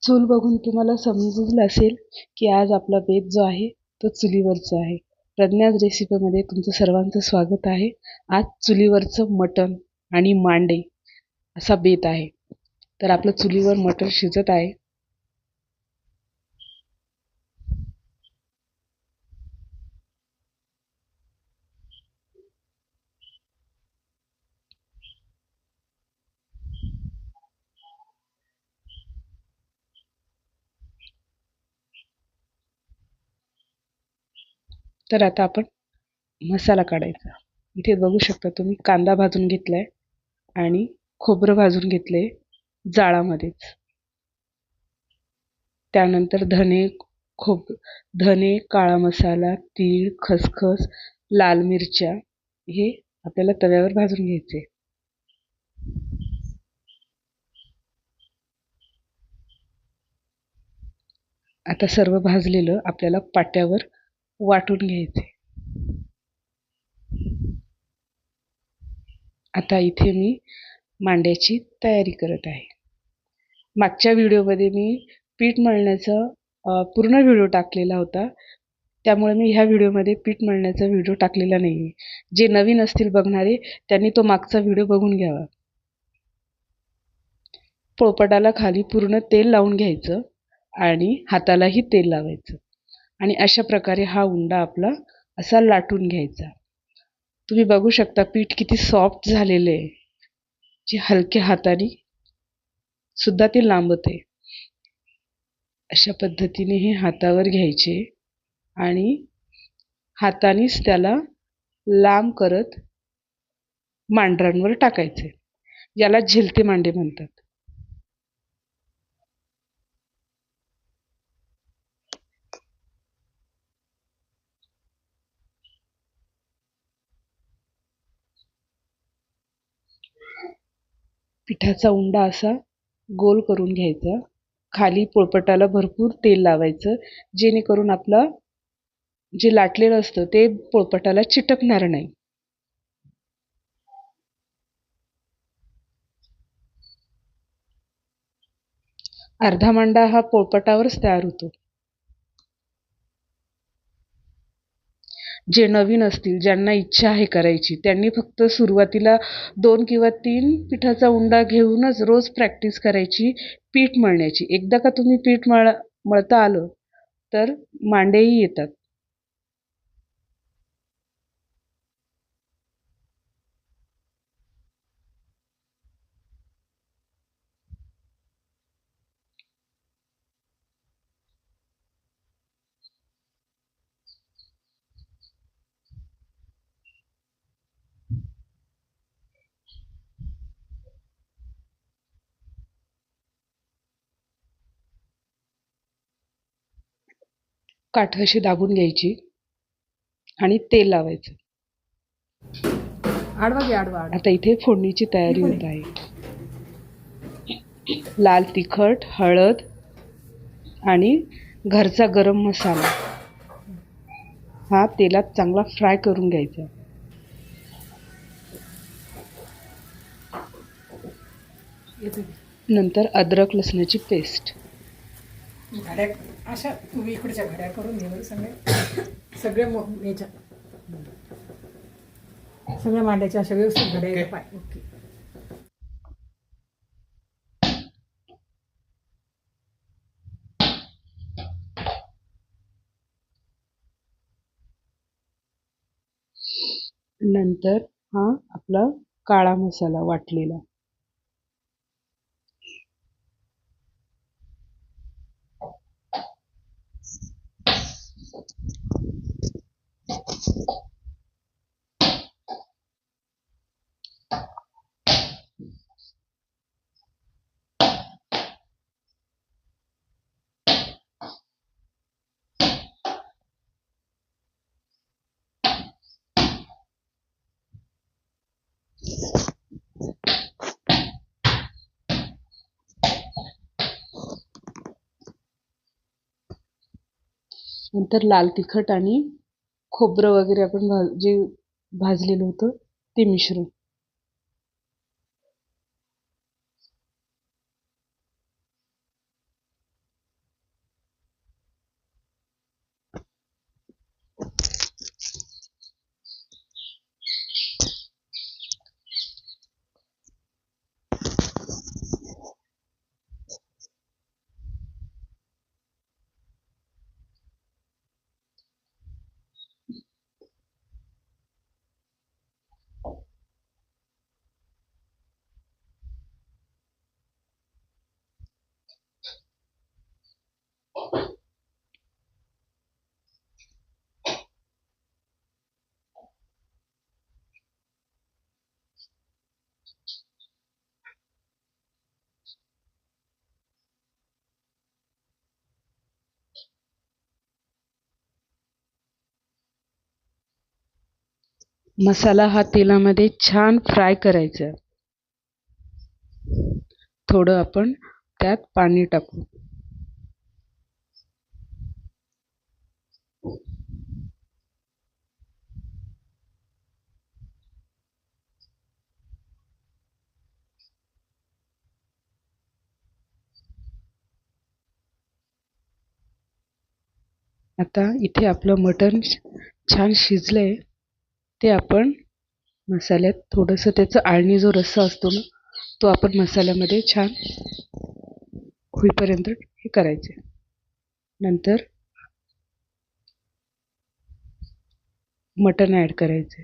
चूल बघून तुम्हाला समजलं असेल की आज आपला बेत जो आहे तो चुलीवरचा आहे. प्रज्ञाज रेसिपीमध्ये तुमचं सर्वांचं स्वागत आहे. आज चुलीवरचं मटण आणि मांडे असा बेत आहे. तर आपलं चुलीवर मटण शिजत आहे. तर आता आपण मसाला काढायचा. इथे बघू शकता तुम्ही कांदा भाजून घेतलाय आणि खोबरं भाजून घेतले जाळामध्येच. त्यानंतर धने, काळा मसाला, तीळ, खसखस, लाल मिरच्या हे आपल्याला तव्यावर भाजून घ्यायचे. आता सर्व भाजलेलं आपल्याला पाट्यावर वाटून घ्यायचे. आता इथे मी मांड्याची तयारी करत आहे. मागच्या व्हिडिओमध्ये मी पीठ मळण्याचा पूर्ण व्हिडिओ टाकलेला होता. त्यामुळे मी ह्या व्हिडिओमध्ये पीठ मळण्याचा व्हिडिओ टाकलेला नाही. जे नवीन असतील बघणारे त्यांनी तो मागचा व्हिडिओ बघून घ्यावा. पोळपाटाला खाली पूर्ण तेल लावून घ्यायचं आणि हातालाही तेल लावायचं आणि अशा प्रकारे हा उंडा आपला असा लाटून घ्यायचा. तुम्ही बघू शकता पीठ किती सॉफ्ट झालेलं आहे. जे हलक्या हाताने सुद्धा ते लांबत आहे. अशा पद्धतीने हे हातावर घ्यायचे आणि हातानेच त्याला लांब करत मांडरांवर टाकायचे. याला झेलते मांडे म्हणतात. पिठाचा उंडा असा गोल करून घ्यायचा. खाली पोळपाटाला भरपूर तेल लावायचं, जेणेकरून आपलं जे लाटलेलं असतं ते पोळपाटाला चिटकणार नाही. अर्धा मांडा हा पोळपाटावरच तयार होतो. जे नवीन असतील, ज्यांना इच्छा आहे करायची, त्यांनी फक्त सुरुवातीला 2 किंवा 3 पिठाचा उंडा घेऊनच रोज प्रॅक्टिस करायची पीठ मळण्याची. एकदा का तुम्ही पीठ मळता आलं तर मांडेही येतात. काठ अशी दाबून घ्यायची आणि तेल लावायचं. आता इथे फोडणीची तयारी होत आहे. लाल तिखट, हळद आणि घरचा गरम मसाला हा तेलात चांगला फ्राय करून घ्यायचा. नंतर अद्रक लसणाची पेस्ट. घड्या अशा तुम्ही इकडच्या घड्या करून घ्या. सगळे याच्या सगळ्या मांड्याच्या अशा व्यवस्थित घड्या पाय. ओके. नंतर हा आपला काळा मसाला वाटलेला. नंतर लाल तिखट आणि खोबरं वगैरे आपण जे भाजलेलं होतं ते मिश्रण. मसाला हा तेलामध्ये छान फ्राय करायचा. थोडं आपण त्यात पाणी टाकू. आता इथे आपलं मटण छान शिजलंय. ते आपण मसाल्यात थोडंसं त्याचं आळणी जो रस्सा असतो ना, तो आपण मसाल्यामध्ये छान होईपर्यंत हे करायचे. नंतर मटण ॲड करायचे.